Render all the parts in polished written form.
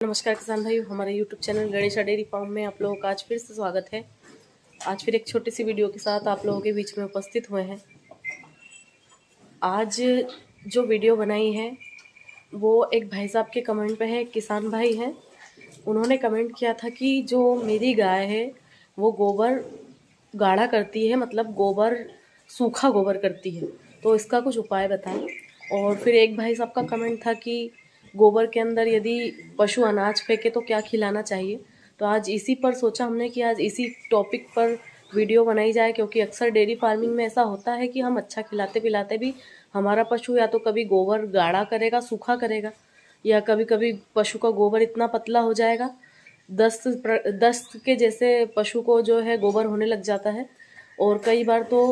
नमस्कार किसान भाई, हमारे YouTube channel Ganesha dairy farm में आप लोगों का आज फिर से स्वागत है। आज फिर एक छोटी सी वीडियो के साथ आप लोगों के बीच में उपस्थित हुए हैं। आज जो वीडियो बनाई है वो एक भाई साहब के कमेंट पे है। किसान भाई हैं, उन्होंने कमेंट किया था कि जो मेरी गाय है वो गोबर गाढ़ा करती है, मतलब गोबर सूखा गोबर करती है, तो इसका कुछ उपाय बताएं। और फिर एक भाई साहब का कमेंट था कि गोबर के अंदर यदि पशु अनाज फेंके तो क्या खिलाना चाहिए। तो आज इसी पर सोचा हमने कि आज इसी टॉपिक पर वीडियो बनाई जाए, क्योंकि अक्सर डेयरी फार्मिंग में ऐसा होता है कि हम अच्छा खिलाते पिलाते भी हमारा पशु या तो कभी गोबर गाढ़ा करेगा, सूखा करेगा, या कभी कभी पशु का गोबर इतना पतला हो जाएगा, दस्त के जैसे पशु को जो है गोबर होने लग जाता है। और कई बार तो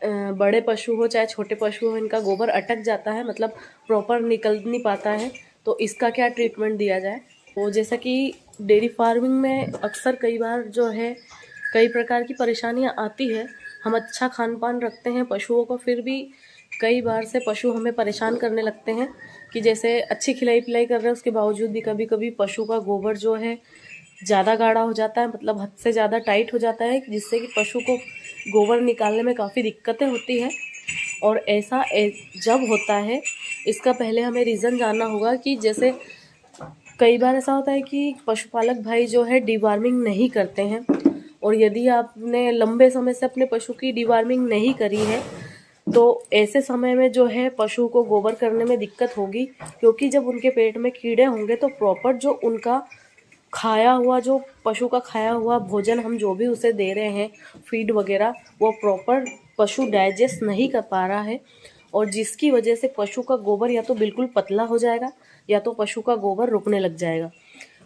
बड़े पशु हो चाहे छोटे पशु हो, इनका गोबर अटक जाता है, मतलब प्रॉपर निकल नहीं पाता है। तो इसका क्या ट्रीटमेंट दिया जाए। तो जैसा कि डेयरी फार्मिंग में अक्सर कई बार जो है कई प्रकार की परेशानियां आती है। हम अच्छा खान पान रखते हैं पशुओं को, फिर भी कई बार से पशु हमें परेशान करने लगते हैं कि जैसे अच्छी खिलाई पिलाई कर रहे हैं, उसके बावजूद भी कभी कभी पशु का गोबर जो है ज़्यादा गाढ़ा हो जाता है, मतलब हद से ज़्यादा टाइट हो जाता है, जिससे कि पशु को गोबर निकालने में काफ़ी दिक्कतें होती हैं। और ऐसा जब होता है, इसका पहले हमें रीज़न जानना होगा कि जैसे कई बार ऐसा होता है कि पशुपालक भाई जो है डिवार्मिंग नहीं करते हैं, और यदि आपने लंबे समय से अपने पशु की डिवार्मिंग नहीं करी है तो ऐसे समय में जो है पशु को गोबर करने में दिक्कत होगी, क्योंकि जब उनके पेट में कीड़े होंगे तो प्रॉपर जो उनका खाया हुआ, जो पशु का खाया हुआ भोजन हम जो भी उसे दे रहे हैं, फीड वगैरह, वो प्रॉपर पशु डाइजेस्ट नहीं कर पा रहा है, और जिसकी वजह से पशु का गोबर या तो बिल्कुल पतला हो जाएगा या तो पशु का गोबर रुकने लग जाएगा।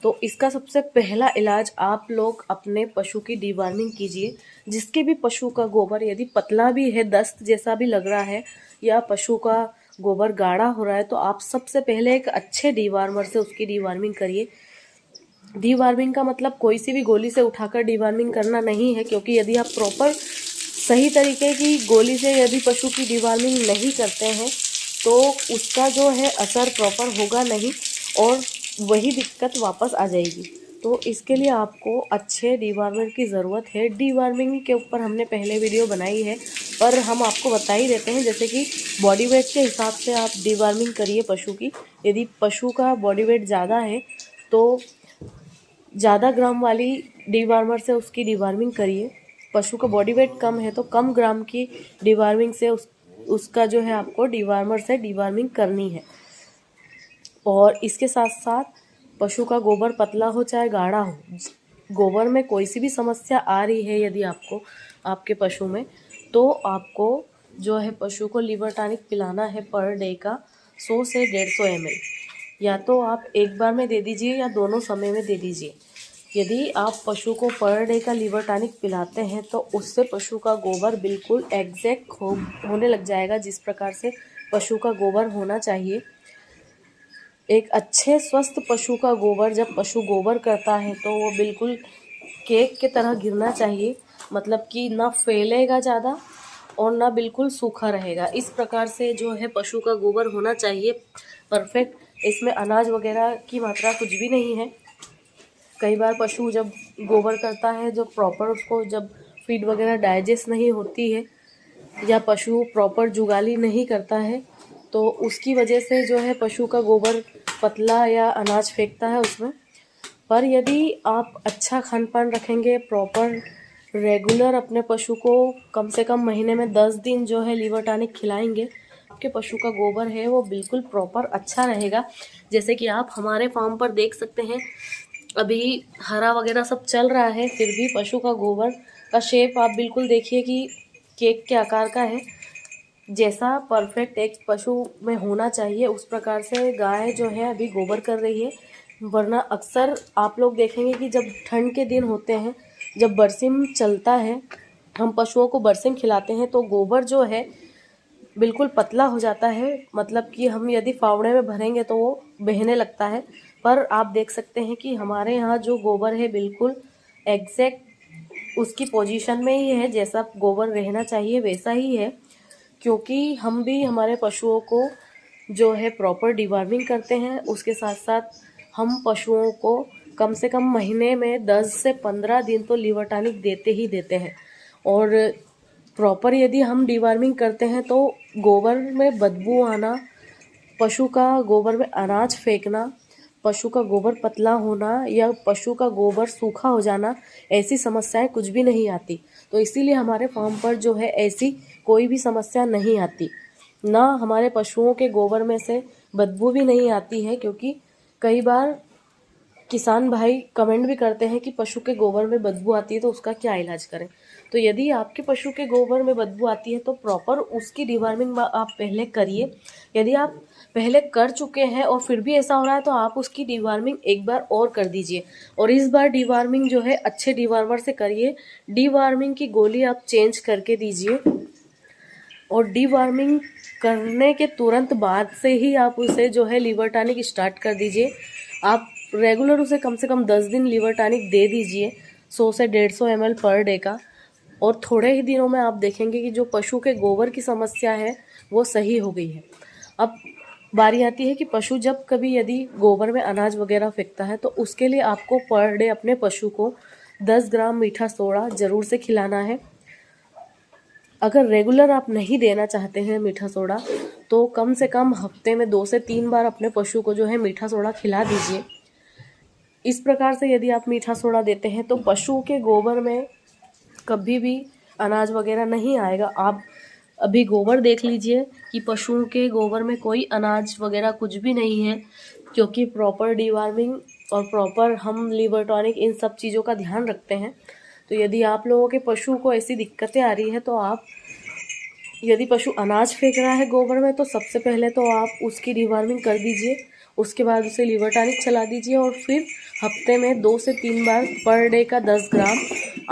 तो इसका सबसे पहला इलाज, आप लोग अपने पशु की डिवार्मिंग कीजिए। जिसके भी पशु का गोबर यदि पतला भी है, दस्त जैसा भी लग रहा है, या पशु का गोबर गाढ़ा हो रहा है, तो आप सबसे पहले एक अच्छे डिवार्मर से उसकी डिवार्मिंग करिए। डिवार्मिंग का मतलब कोई सी भी गोली से उठाकर डिवार्मिंग करना नहीं है, क्योंकि यदि आप प्रॉपर सही तरीके की गोली से यदि पशु की डिवार्मिंग नहीं करते हैं तो उसका जो है असर प्रॉपर होगा नहीं, और वही दिक्कत वापस आ जाएगी। तो इसके लिए आपको अच्छे डिवार्मर की ज़रूरत है। डिवार्मिंग के ऊपर हमने पहले वीडियो बनाई है, पर हम आपको बता ही देते हैं, जैसे कि बॉडी वेट के हिसाब से आप डिवार्मिंग करिए पशु की। यदि पशु का बॉडी वेट ज़्यादा है तो ज़्यादा ग्राम वाली डिवार्मर से उसकी डिवार्मिंग करिए। पशु का बॉडी वेट कम है तो कम ग्राम की डिवार्मिंग से उसका जो है आपको डिवार्मर से डिवार्मिंग करनी है। और इसके साथ साथ पशु का गोबर पतला हो चाहे गाढ़ा हो, गोबर में कोई सी भी समस्या आ रही है यदि आपको आपके पशु में, तो आपको जो है पशु को लिवर टॉनिक पिलाना है पर डे का 100 से 150 ml। या तो आप एक बार में दे दीजिए या दोनों समय में दे दीजिए। यदि आप पशु को पर डे का लिवर टॉनिक पिलाते हैं तो उससे पशु का गोबर बिल्कुल एग्जैक्ट होने लग जाएगा, जिस प्रकार से पशु का गोबर होना चाहिए। एक अच्छे स्वस्थ पशु का गोबर, जब पशु गोबर करता है तो वो बिल्कुल केक की तरह गिरना चाहिए, मतलब कि ना फैलेगा ज़्यादा और ना बिल्कुल सूखा रहेगा। इस प्रकार से जो है पशु का गोबर होना चाहिए परफेक्ट। इसमें अनाज वगैरह की मात्रा कुछ भी नहीं है। कई बार पशु जब गोबर करता है, जो प्रॉपर उसको जब फीड वगैरह डाइजेस्ट नहीं होती है, या पशु प्रॉपर जुगाली नहीं करता है, तो उसकी वजह से जो है पशु का गोबर पतला या अनाज फेंकता है उसमें। पर यदि आप अच्छा खान पान रखेंगे, प्रॉपर रेगुलर अपने पशु को कम से कम महीने में 10 दिन जो है लिवर टॉनिक खिलाएंगे, आपके पशु का गोबर है वो बिल्कुल प्रॉपर अच्छा रहेगा। जैसे कि आप हमारे फार्म पर देख सकते हैं, अभी हरा वगैरह सब चल रहा है, फिर भी पशु का गोबर का शेप आप बिल्कुल देखिए कि केक के आकार का है। जैसा परफेक्ट एक पशु में होना चाहिए उस प्रकार से गाय जो है अभी गोबर कर रही है। वरना अक्सर आप लोग देखेंगे कि जब ठंड के दिन होते हैं, जब बरसिम चलता है, हम पशुओं को बरसिम खिलाते हैं तो गोबर जो है बिल्कुल पतला हो जाता है, मतलब कि हम यदि फावड़े में भरेंगे तो वो बहने लगता है। पर आप देख सकते हैं कि हमारे यहाँ जो गोबर है बिल्कुल एग्जैक्ट उसकी पोजीशन में ही है, जैसा गोबर रहना चाहिए वैसा ही है। क्योंकि हम भी हमारे पशुओं को जो है प्रॉपर डिवार्मिंग करते हैं, उसके साथ साथ हम पशुओं को कम से कम महीने में 10 से 15 दिन तो लीवर टॉनिक देते ही देते हैं। और प्रॉपर यदि हम डिवार्मिंग करते हैं तो गोबर में बदबू आना, पशु का गोबर में अनाज फेंकना, पशु का गोबर पतला होना या पशु का गोबर सूखा हो जाना, ऐसी समस्याएं कुछ भी नहीं आती। तो इसीलिए हमारे फार्म पर जो है ऐसी कोई भी समस्या नहीं आती, ना हमारे पशुओं के गोबर में से बदबू भी नहीं आती है। क्योंकि कई बार किसान भाई कमेंट भी करते हैं कि पशु के गोबर में बदबू आती है तो उसका क्या इलाज करें। तो यदि आपके पशु के गोबर में बदबू आती है तो प्रॉपर उसकी डिवार्मिंग आप पहले करिए। यदि आप पहले कर चुके हैं और फिर भी ऐसा हो रहा है तो आप उसकी डिवार्मिंग एक बार और कर दीजिए। और इस बार डिवार्मिंग जो है अच्छे डिवार्मर से करिए। डिवार्मिंग की गोली आप चेंज करके दीजिए और डिवार्मिंग करने के तुरंत बाद से ही आप उसे जो है लीवर टॉनिक स्टार्ट कर दीजिए। आप रेगुलर उसे कम से कम 10 दिन लीवर टॉनिक दे दीजिए, 100 से 150 ml पर डे का। और थोड़े ही दिनों में आप देखेंगे कि जो पशु के गोबर की समस्या है वो सही हो गई है। अब बारी आती है कि पशु जब कभी यदि गोबर में अनाज वगैरह फेंकता है तो उसके लिए आपको पर डे अपने पशु को 10 ग्राम मीठा सोडा ज़रूर से खिलाना है। अगर रेगुलर आप नहीं देना चाहते हैं मीठा सोडा तो कम से कम हफ्ते में 2 से 3 बार अपने पशु को जो है मीठा सोडा खिला दीजिए। इस प्रकार से यदि आप मीठा सोडा देते हैं तो पशु के गोबर में कभी भी अनाज वगैरह नहीं आएगा। आप अभी गोबर देख लीजिए कि पशुओं के गोबर में कोई अनाज वगैरह कुछ भी नहीं है, क्योंकि प्रॉपर डिवार्मिंग और प्रॉपर हम लीवर टॉनिक इन सब चीज़ों का ध्यान रखते हैं। तो यदि आप लोगों के पशु को ऐसी दिक्कतें आ रही है तो आप, यदि पशु अनाज फेंक रहा है गोबर में तो सबसे पहले तो आप उसकी डिवार्मिंग कर दीजिए, उसके बाद उसे लीवर टॉनिक चला दीजिए और फिर हफ्ते में 2 से 3 बार पर डे का 10 ग्राम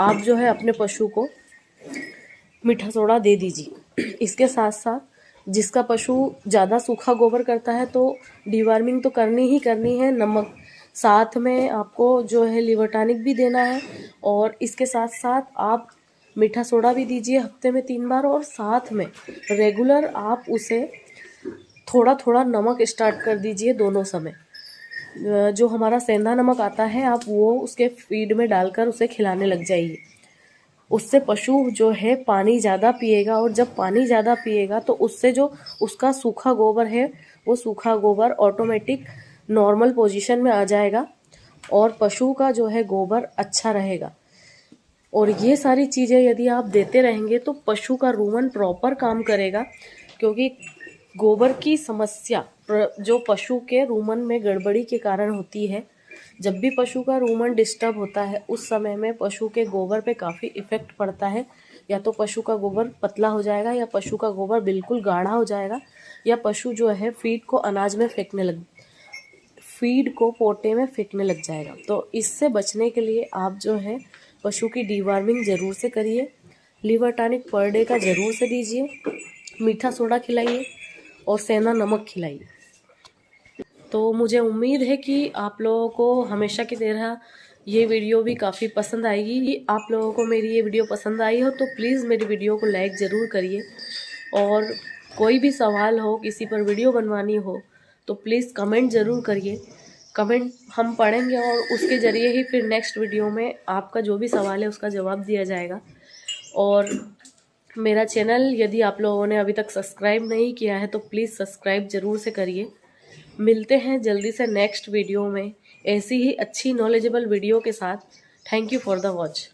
आप जो है अपने पशु को मीठा सोडा दे दीजिए। इसके साथ साथ जिसका पशु ज़्यादा सूखा गोबर करता है तो डिवार्मिंग तो करनी ही करनी है, नमक साथ में आपको जो है लीवर टॉनिक भी देना है और इसके साथ साथ आप मीठा सोडा भी दीजिए हफ्ते में 3 बार। और साथ में रेगुलर आप उसे थोड़ा थोड़ा नमक स्टार्ट कर दीजिए दोनों समय। जो हमारा सेंधा नमक आता है आप वो उसके फीड में डालकर उसे खिलाने लग जाइए। उससे पशु जो है पानी ज़्यादा पिएगा और जब पानी ज़्यादा पिएगा तो उससे जो उसका सूखा गोबर है वो सूखा गोबर ऑटोमेटिक नॉर्मल पोजीशन में आ जाएगा और पशु का जो है गोबर अच्छा रहेगा। और ये सारी चीज़ें यदि आप देते रहेंगे तो पशु का रूमन प्रॉपर काम करेगा। क्योंकि गोबर की समस्या जो पशु के रूमन में गड़बड़ी के कारण होती है, जब भी पशु का रूमन डिस्टर्ब होता है उस समय में पशु के गोबर पे काफ़ी इफ़ेक्ट पड़ता है। या तो पशु का गोबर पतला हो जाएगा या पशु का गोबर बिल्कुल गाढ़ा हो जाएगा या पशु जो है फीड को पोटे में फेंकने लग जाएगा। तो इससे बचने के लिए आप जो है पशु की डिवार्मिंग ज़रूर से करिए, लीवर टॉनिक पर डे का ज़रूर से दीजिए, मीठा सोडा खिलाइए और सेंधा नमक खिलाइए। तो मुझे उम्मीद है कि आप लोगों को हमेशा की तरह ये वीडियो भी काफ़ी पसंद आएगी। आप लोगों को मेरी ये वीडियो पसंद आई हो तो प्लीज़ मेरी वीडियो को लाइक ज़रूर करिए। और कोई भी सवाल हो, किसी पर वीडियो बनवानी हो तो प्लीज़ कमेंट ज़रूर करिए। कमेंट हम पढ़ेंगे और उसके ज़रिए ही फिर नेक्स्ट वीडियो में आपका जो भी सवाल है उसका जवाब दिया जाएगा। और मेरा चैनल यदि आप लोगों ने अभी तक सब्सक्राइब नहीं किया है तो प्लीज़ सब्सक्राइब ज़रूर से करिए। मिलते हैं जल्दी से नेक्स्ट वीडियो में ऐसी ही अच्छी नॉलेजेबल वीडियो के साथ। Thank you for the watch.